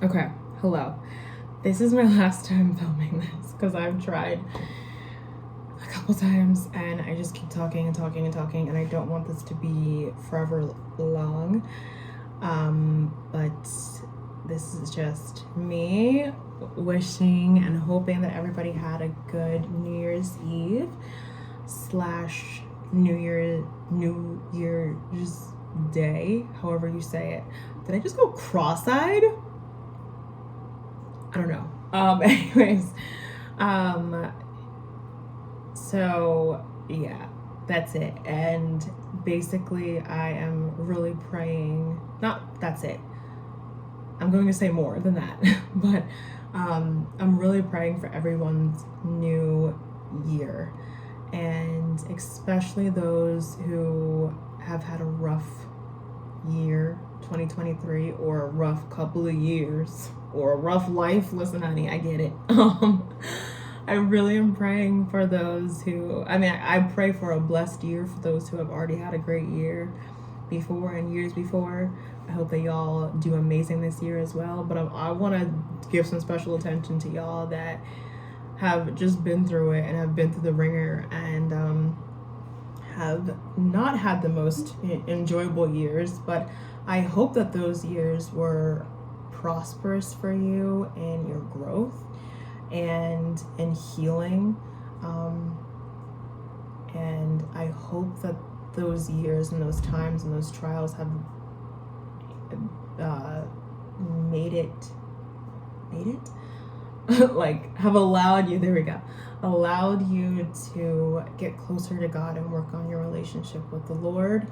Okay, hello. This is my last time filming this because I've tried a couple times and I just keep talking and talking and talking, and I don't want this to be forever long. But this is just me wishing and hoping that everybody had a good New Year's Eve slash New Year's Day, however you say it. Did I just go cross-eyed? I don't know. Anyways, um, so yeah, that's it. And basically, I am really praying. Not that's it. I'm going to say more than that, but I'm really praying for everyone's new year, and especially those who have had a rough year, 2023, or a rough couple of years, or a rough life. Listen, honey, I get it. I really am praying for those who, I pray for a blessed year for those who have already had a great year before and years before. I hope that y'all do amazing this year as well. But I want to give some special attention to y'all that have just been through it and have been through the ringer and have not had the most enjoyable years. But I hope that those years were prosperous for you in your growth and in healing. And I hope that those years and those times and those trials have made it like have allowed you, there we go, allowed you to get closer to God and work on your relationship with the Lord.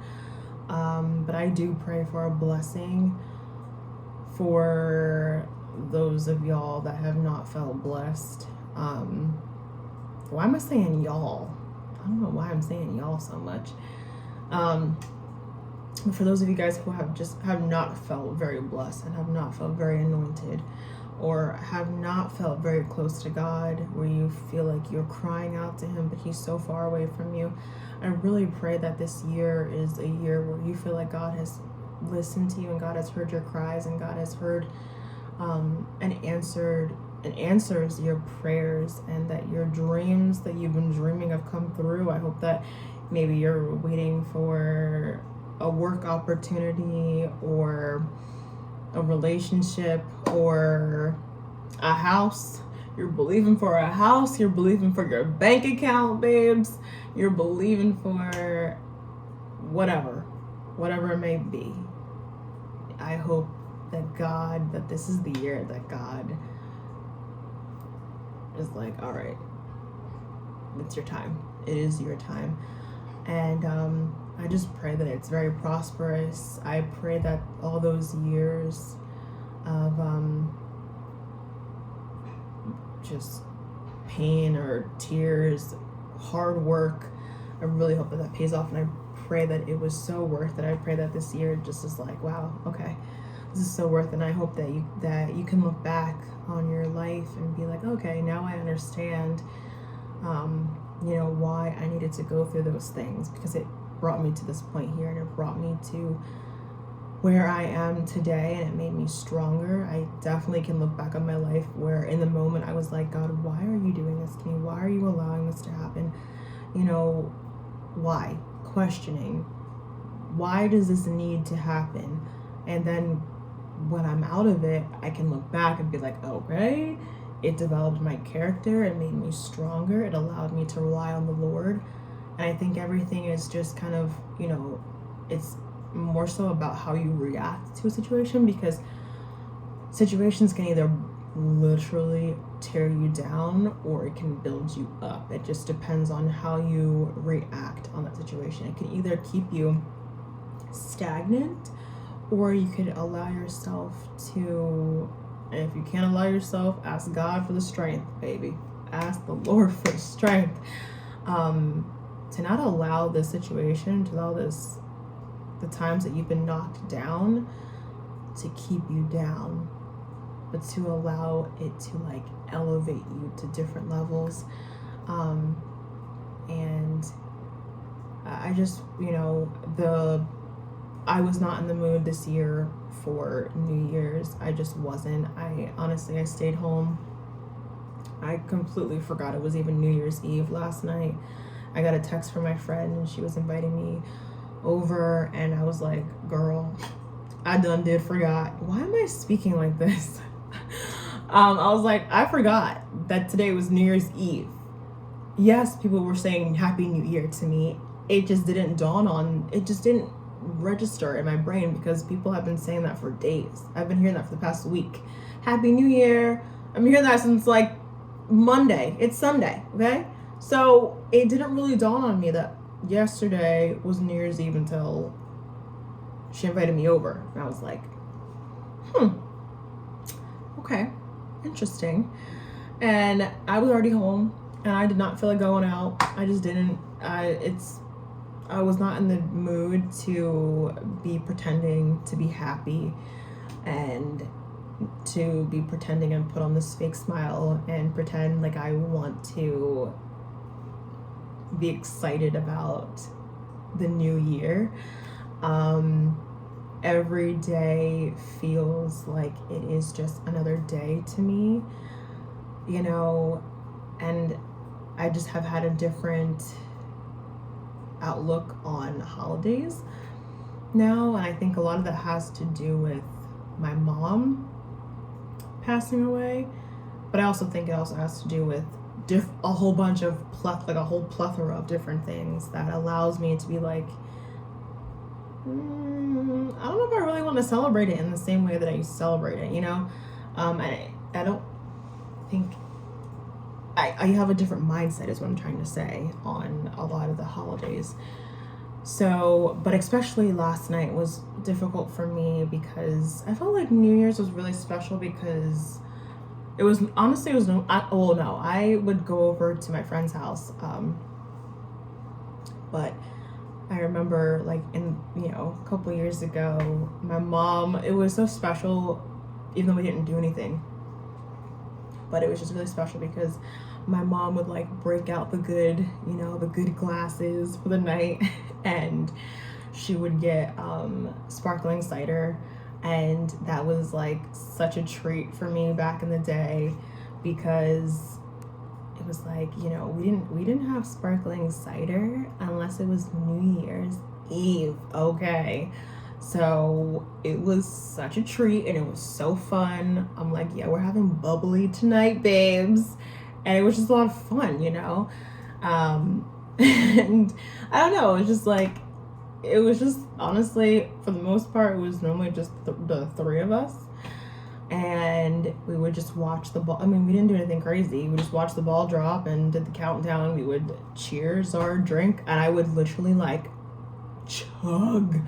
But I do pray for a blessing for those of y'all that have not felt blessed. Why am I saying y'all? I don't know why I'm saying y'all so much. For those of you guys who have not felt very blessed and have not felt very anointed, or have not felt very close to God, where you feel like you're crying out to Him but He's so far away from you, I really pray that this year is a year where you feel like God has listened to you and God has heard your cries and God has heard and answers your prayers, and that your dreams that you've been dreaming have come through. I hope that maybe you're waiting for a work opportunity or a relationship or a house. You're believing for a house, you're believing for your bank account, babes, you're believing for whatever it may be. I hope that this is the year that God is like, all right, it's your time. It is your time. And I just pray that it's very prosperous. I pray that all those years of just pain or tears, hard work, I really hope that pays off, and I pray that it was so worth it. I pray that this year just is like, wow, okay, this is so worth it. And I hope that you can look back on your life and be like, okay, now I understand why I needed to go through those things, because it brought me to this point here and it brought me to where I am today, and it made me stronger. I definitely can look back on my life where in the moment I was like, God, why are you doing this to me? Why are you allowing this to happen? Why? Questioning. Why does this need to happen? And then when I'm out of it, I can look back and be like, okay, it developed my character, it made me stronger, it allowed me to rely on the Lord. And I think everything is just kind of, it's more so about how you react to a situation, because situations can either literally tear you down or it can build you up. It just depends on how you react on that situation. It can either keep you stagnant, or you could allow yourself to, and if you can't allow yourself, ask God for the strength, baby. Ask the Lord for strength. To not allow this situation, to allow the times that you've been knocked down to keep you down, but to allow it to like elevate you to different levels. And I just, the I was not in the mood this year for New Year's. I just wasn't. I stayed home. I completely forgot it was even New Year's Eve last night. I got a text from my friend and she was inviting me over, and I was like, girl, I done did forgot. Why am I speaking like this? I was like, I forgot that today was New Year's Eve. Yes, people were saying Happy New Year to me. It just didn't register in my brain because people have been saying that for days. I've been hearing that for the past week. Happy New Year. I'm hearing that since like Monday. It's Sunday, okay? So it didn't really dawn on me that yesterday was New Year's Eve until she invited me over. And I was like, okay, interesting. And I was already home and I did not feel like going out. I just didn't. I was not in the mood to be pretending to be happy and to be pretending and put on this fake smile and pretend like I want to be excited about the new year. Every day feels like it is just another day to me, you know, and I just have had a different outlook on holidays now, and I think a lot of that has to do with my mom passing away, but I also think it also has to do with a whole plethora of different things that allows me to be like, I don't know if I really want to celebrate it in the same way that I used to celebrate it, you know. I don't think I have a different mindset is what I'm trying to say on a lot of the holidays. So, but especially last night was difficult for me because I felt like New Year's was really special because I would go over to my friend's house. But I remember like a couple years ago, my mom, it was so special, even though we didn't do anything, but it was just really special because my mom would like break out the good glasses for the night and she would get sparkling cider, and that was like such a treat for me back in the day because it was like, we didn't have sparkling cider unless it was New Year's Eve, okay? So it was such a treat and it was so fun. I'm like, yeah, we're having bubbly tonight, babes. And it was just a lot of fun, and I don't know, it was just honestly, for the most part, it was normally just the three of us. And we would just watch the ball. I mean, we didn't do anything crazy. We just watched the ball drop and did the countdown. We would cheers our drink, and I would literally like chug.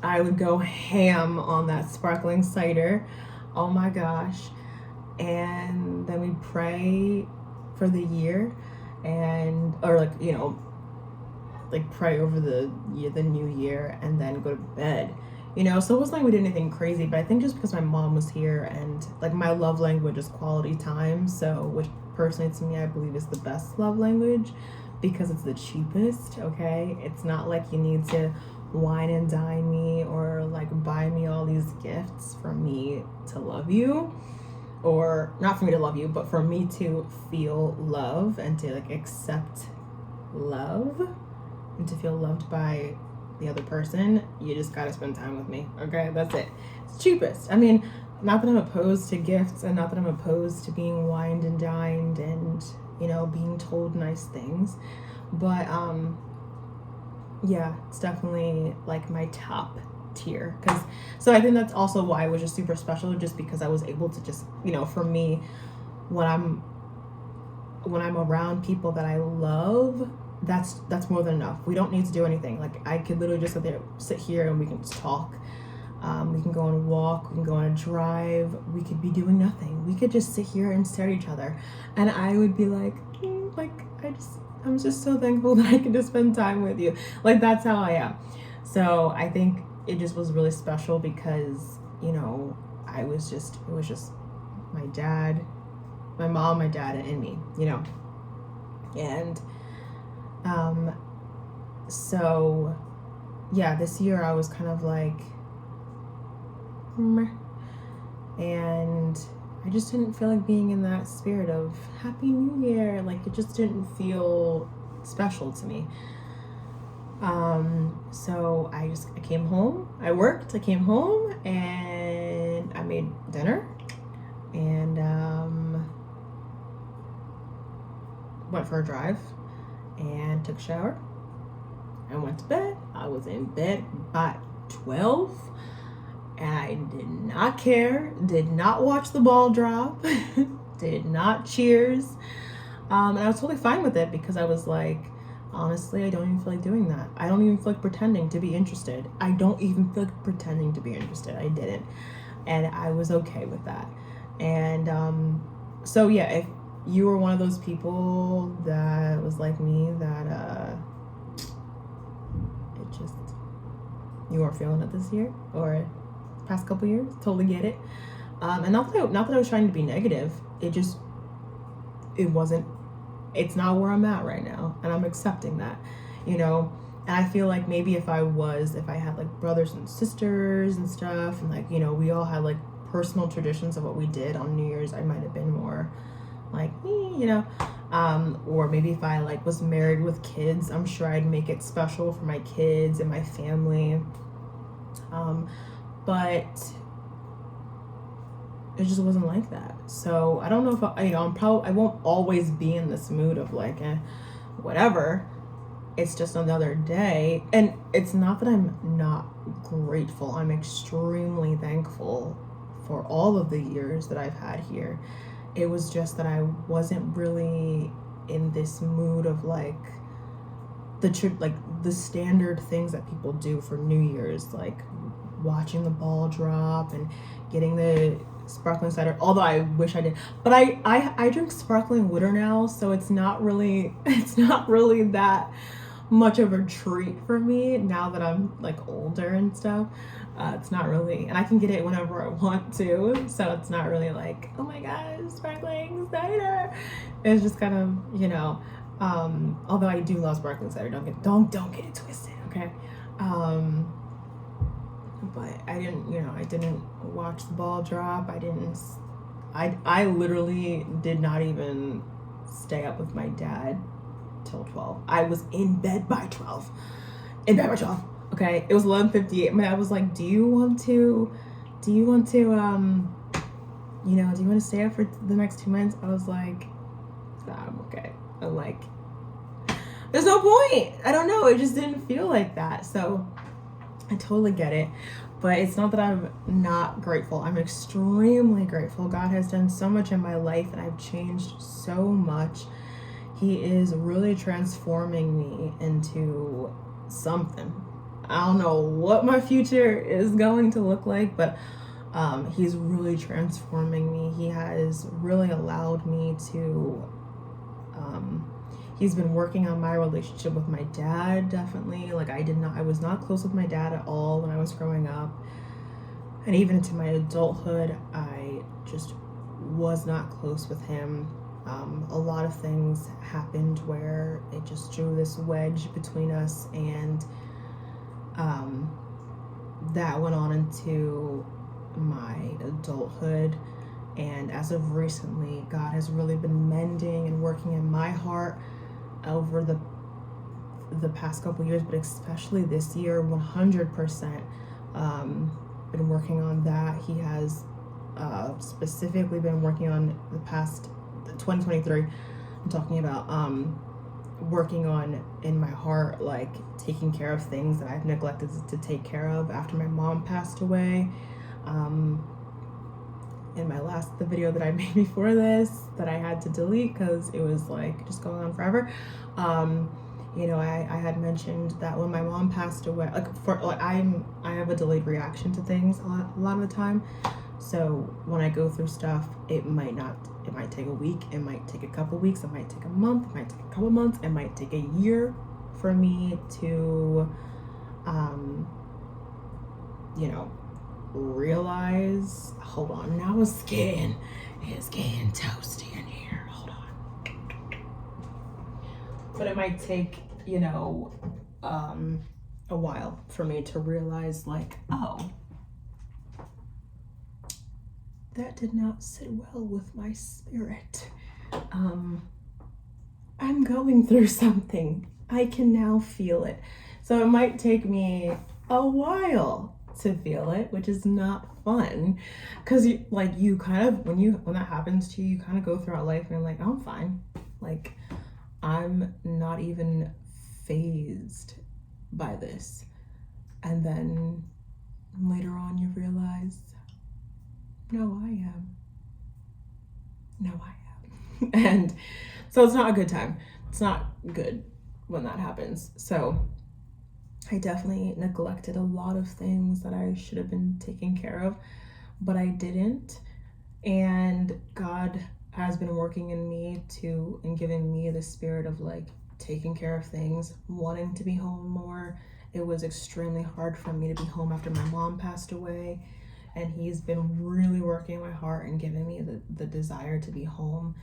I would go ham on that sparkling cider. Oh my gosh. And then we'd pray for the year pray over the new year and then go to bed. So it wasn't like we did anything crazy, but I think just because my mom was here and like my love language is quality time, so which personally to me I believe is the best love language because it's the cheapest, okay? It's not like you need to wine and dine me or like buy me all these gifts for me to love you, or not for me to love you, but for me to feel love and to like accept love and to feel loved by the other person. You just gotta spend time with me, okay? That's it. It's cheapest. I mean, not that I'm opposed to gifts and not that I'm opposed to being wined and dined and being told nice things, but yeah, it's definitely like my top tier. So I think that's also why it was just super special, just because I was able to just for me, when I'm around people that I love, that's more than enough. We don't need to do anything. Like I could literally just sit here and we can just talk. We can go on a walk, we can go on a drive, we could be doing nothing. We could just sit here and stare at each other. And I would be like, I'm just so thankful that I can just spend time with you. Like that's how I am. So I think it just was really special because, it was just my dad, my mom, my dad, and me, And so yeah, this year I was kind of like, meh. And I just didn't feel like being in that spirit of Happy New Year. Like, it just didn't feel special to me. So I came home, I worked, I came home, and I made dinner, and went for a drive, and took a shower, and went to bed. I was in bed by 12, and I did not care, did not watch the ball drop, did not cheers, and I was totally fine with it, because I was like, honestly, I don't even feel like doing that. I don't even feel like pretending to be interested. I don't even feel like pretending to be interested. I didn't. And I was okay with that. And so, yeah, if you were one of those people that was like me, that it just, you weren't feeling it this year or past couple years, totally get it. And not that I was trying to be negative. It wasn't, it's not where I'm at right now, and I'm accepting that, you know. And I feel like maybe if I had like brothers and sisters and stuff, and like, you know, we all had like personal traditions of what we did on New Year's, I might have been more like me, you know. Or maybe if I like was married with kids, I'm sure I'd make it special for my kids and my family. But it just wasn't like that. So I don't know if I won't always be in this mood of like, whatever. It's just another day. And it's not that I'm not grateful. I'm extremely thankful for all of the years that I've had here. It was just that I wasn't really in this mood of like the standard things that people do for New Year's, like watching the ball drop and getting the sparkling cider, although I wish I did. But I drink sparkling water now, so it's not really that much of a treat for me now that I'm like older and stuff. It's not really, and I can get it whenever I want to, so it's not really like, oh my god, sparkling cider. It's just kind of, you know, although I do love sparkling cider, don't get it twisted, okay? But I didn't watch the ball drop. I literally did not even stay up with my dad till 12. I was in bed by 12. Okay, it was 11:58. My dad was like, do you want to stay up for the next 2 months? I was like, nah, I'm okay. I'm like, there's no point. I don't know. It just didn't feel like that. So I totally get it. But it's not that I'm not grateful. I'm extremely grateful. God has done so much in my life, and I've changed so much. He is really transforming me into something. I don't know what my future is going to look like, but he's really transforming me. He has really allowed me to, he's been working on my relationship with my dad, definitely. Like, I was not close with my dad at all when I was growing up. And even into my adulthood, I just was not close with him. A lot of things happened where it just drew this wedge between us, and that went on into my adulthood. And as of recently, God has really been mending and working in my heart over the past couple years, but especially this year, 100% been working on that. He has specifically been working on the past 2023. I'm talking about working on in my heart, like taking care of things that I've neglected to take care of after my mom passed away. In the video that I made before this, that I had to delete because it was like just going on forever. I had mentioned that when my mom passed away, I have a delayed reaction to things a lot of the time. So when I go through stuff, it might take a week, it might take a couple weeks, it might take a month, it might take a couple months, it might take a year for me to, realize, hold on, now it's getting toasty in here, hold on. But it might take, a a while for me to realize, like, oh, that did not sit well with my spirit. I'm going through something. I can now feel it. So it might take me a while to feel it, which is not fun. Cause you kind of, when that happens to you, you kind of go throughout life and you're like, oh, I'm fine. Like, I'm not even fazed by this. And then later on you realize, no, I am. No, I am. And so it's not a good time. It's not good when that happens. So I definitely neglected a lot of things that I should have been taking care of, but I didn't. And God has been working in me and giving me the spirit of like taking care of things, wanting to be home more. It was extremely hard for me to be home after my mom passed away. And he's been really working my heart and giving me the desire to be home,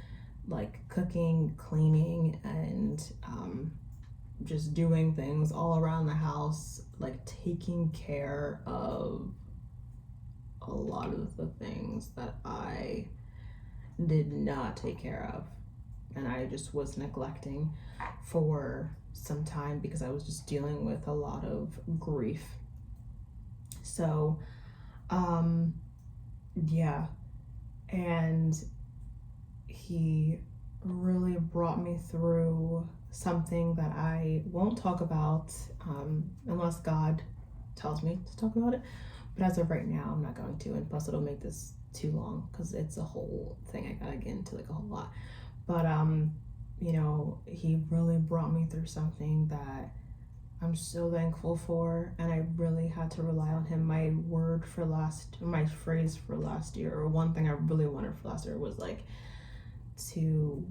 like cooking, cleaning, and just doing things all around the house, like taking care of a lot of the things that I did not take care of. And I just was neglecting for some time because I was just dealing with a lot of grief. So, yeah. And he really brought me through something that I won't talk about unless God tells me to talk about it. But as of right now, I'm not going to. And plus, it'll make this too long because it's a whole thing I gotta get into, like a whole lot. But he really brought me through something that I'm so thankful for, and I really had to rely on him. My phrase for last year, or one thing I really wanted for last year, was like to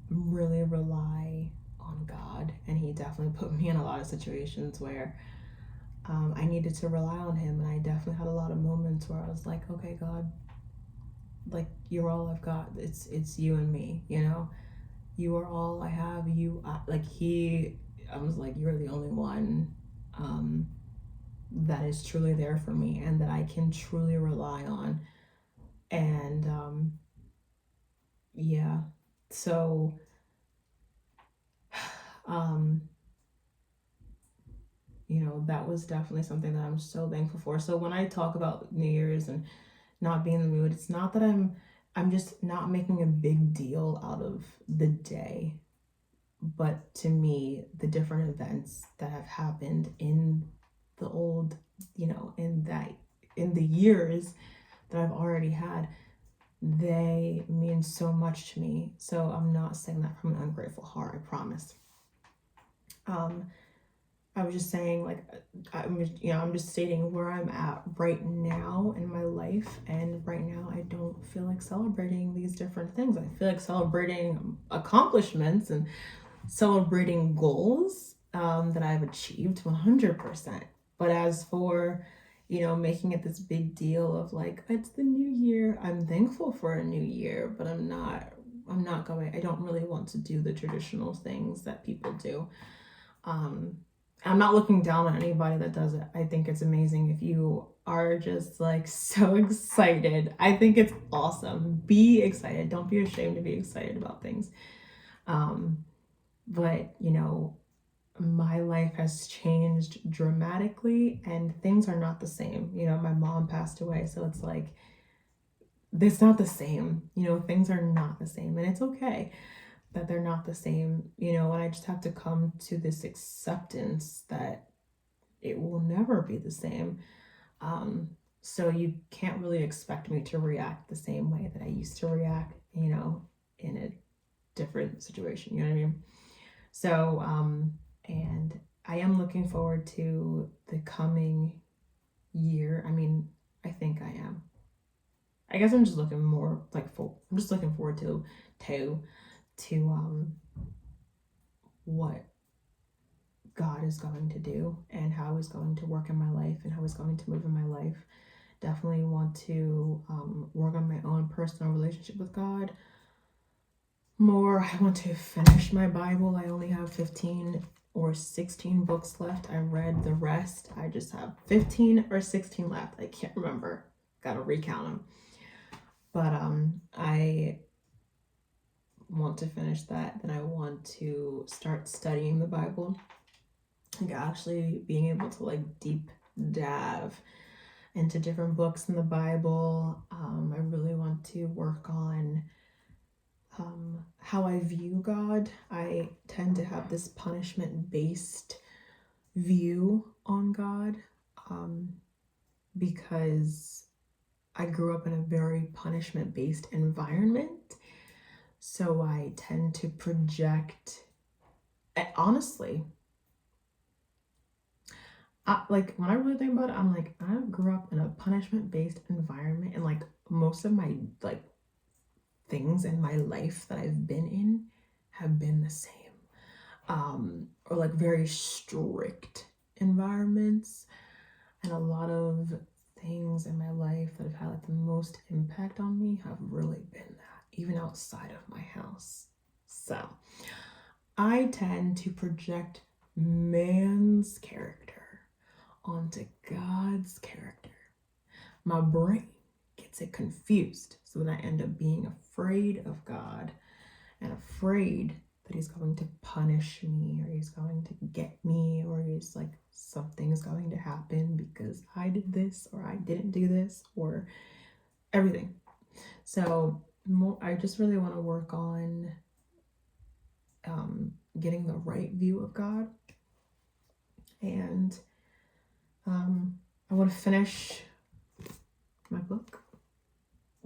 really rely on God. And he definitely put me in a lot of situations where I needed to rely on him, and I definitely had a lot of moments where I was like, okay, God, like, you're all I've got. It's you and me, you are all I have. I was like, you're the only one that is truly there for me and that I can truly rely on. And yeah, so that was definitely something that I'm so thankful for. So when I talk about New Year's and not being in the mood, it's not that I'm just not making a big deal out of the day. But to me, the different events that have happened in the old, in the years that I've already had, they mean so much to me. So I'm not saying that from an ungrateful heart, I promise. I was just saying, like, I'm just stating where I'm at right now in my life, and right now I don't feel like celebrating these different things. I feel like celebrating accomplishments and celebrating goals that I've achieved 100%. But as for, making it this big deal of like, it's the new year, I'm thankful for a new year, but I don't really want to do the traditional things that people do. I'm not looking down on anybody that does it. I think it's amazing if you are just like so excited. I think it's awesome. Be excited. Don't be ashamed to be excited about things. But my life has changed dramatically and things are not the same. My mom passed away, so it's like, it's not the same. Things are not the same, and it's okay that they're not the same, and I just have to come to this acceptance that it will never be the same. So you can't really expect me to react the same way that I used to react, in a different situation, you know what I mean? So, and I am looking forward to the coming year. I mean, I think I am. I guess I'm just looking more like I'm just looking forward to what God is going to do and how he's going to work in my life and how he's going to move in my life. Definitely want to work on my own personal relationship with God more. I want to finish my Bible. I only have 15 or 16 books left. I read the rest. I just have 15 or 16 left. I can't remember. Gotta recount them. But I want to finish that. Then I want to start studying the Bible. Like actually being able to like deep dive into different books in the Bible. I really want to work on how I view God. I tend to have this punishment-based view on God because I grew up in a very punishment-based environment. So I tend to project, honestly, like when I really think about it, I'm like, I grew up in a punishment-based environment, and like most of my like things in my life that I've been in have been the same. Or like very strict environments, and a lot of things in my life that have had like the most impact on me have really been that, even outside of my house. So I tend to project man's character onto God's character. My brain gets it confused, so then I end up being afraid of God and afraid that he's going to punish me, or he's going to get me, or he's like something is going to happen because I did this or I didn't do this, or everything. So I just really want to work on getting the right view of God, and I want to finish my book.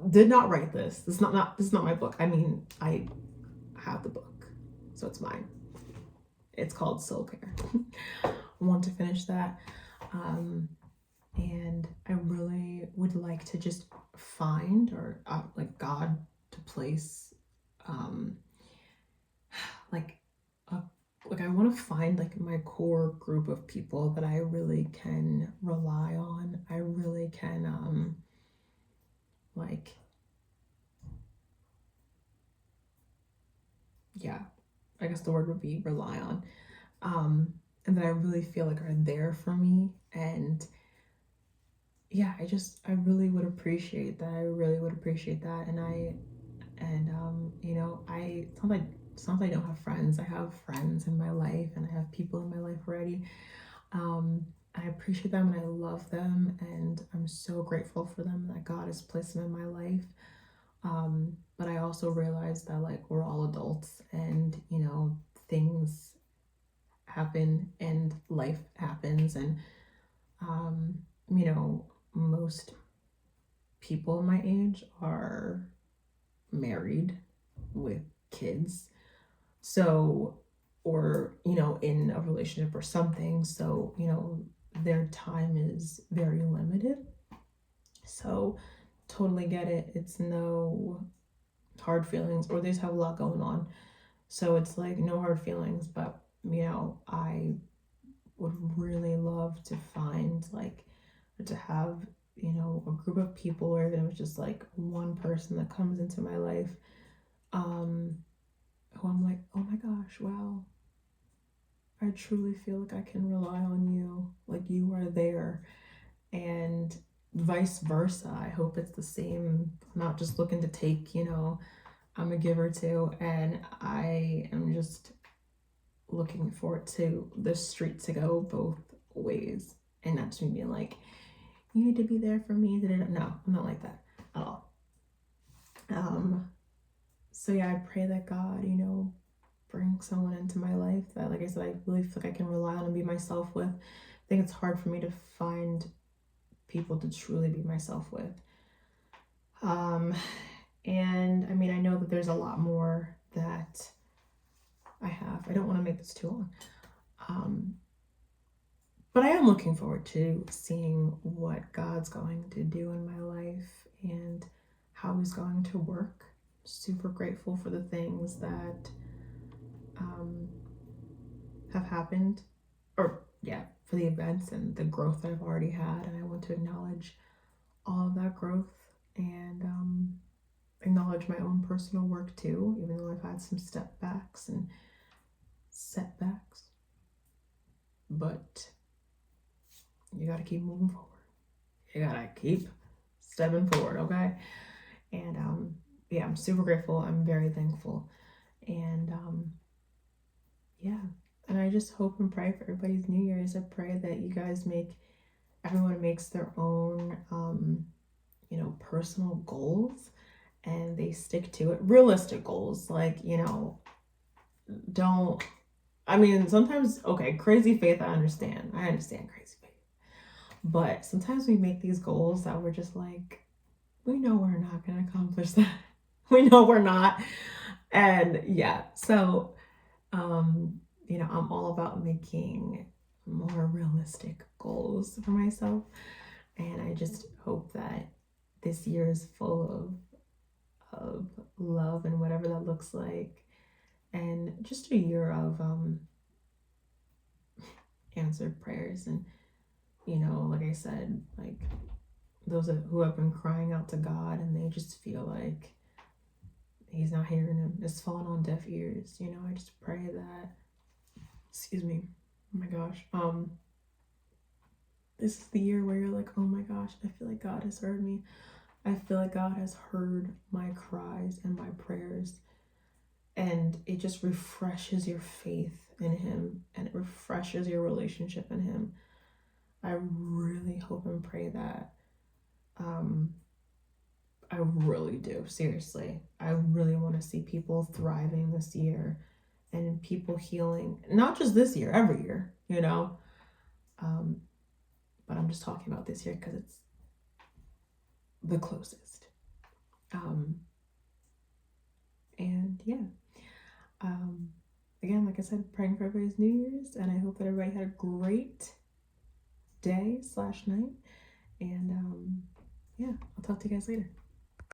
Did not write this. This is not my book. I mean, I have the book, so it's mine. It's called Soul Care. I want to finish that, and I really would like to just find or like God to place, like I want to find like my core group of people that I really can rely on. I really can like, yeah, I guess the word would be rely on, and that I really feel like are there for me. And yeah, I really would appreciate that. I really would appreciate that. You know, it's not that I don't have friends. I have friends in my life, and I have people in my life already. I appreciate them and I love them, and I'm so grateful for them that God has placed them in my life. But I also realize that like we're all adults, and you know, things happen and life happens, and you know, most people my age are married with kids, so, or you know, in a relationship or something, so you know, their time is very limited. So totally get it. It's no hard feelings, or they just have a lot going on, so it's like no hard feelings. But you know, I would really love to find like, to have, you know, a group of people, or even if it's just like one person that comes into my life, who I'm like, oh my gosh, wow, I truly feel like I can rely on you, like you are there, and vice versa. I hope it's the same. I'm not just looking to take, you know, I'm a giver too, and I am just looking forward to the street to go both ways, and not just me being like, you need to be there for me. No, I'm not like that at all. So yeah, I pray that God, you know, bring someone into my life that, like I said, I really feel like I can rely on and be myself with. I think it's hard for me to find people to truly be myself with. And I mean, I know that there's a lot more that I have. I don't want to make this too long. But I am looking forward to seeing what God's going to do in my life and how he's going to work. Super grateful for the things that have happened, or yeah, for the events and the growth that I've already had, and I want to acknowledge all of that growth, and acknowledge my own personal work too, even though I've had some step backs and setbacks. but you gotta keep moving forward. You gotta keep stepping forward, okay? And yeah, I'm super grateful. I'm very thankful. And yeah. And I just hope and pray for everybody's New Year's. I pray that you guys everyone makes their own personal goals and they stick to it. Realistic goals. Like, don't I mean, sometimes, okay, crazy faith, I understand. I understand crazy faith. But sometimes we make these goals that we're just like, we know we're not going to accomplish that. We know we're not. And yeah, so, I'm all about making more realistic goals for myself. And I just hope that this year is full of love and whatever that looks like. And just a year of answered prayers and like I said, like those who have been crying out to God and they just feel like he's not hearing them, it's falling on deaf ears. I just pray that, excuse me, oh my gosh, this is the year where you're like, oh my gosh, I feel like God has heard me. I feel like God has heard my cries and my prayers, and it just refreshes your faith in him and it refreshes your relationship in him. I really hope and pray that. I really do. Seriously. I really want to see people thriving this year and people healing, not just this year, every year, Um, but I'm just talking about this year because it's the closest. And yeah. Again, like I said, praying for everybody's New Year's, and I hope that everybody had a great day/night. And yeah, I'll talk to you guys later.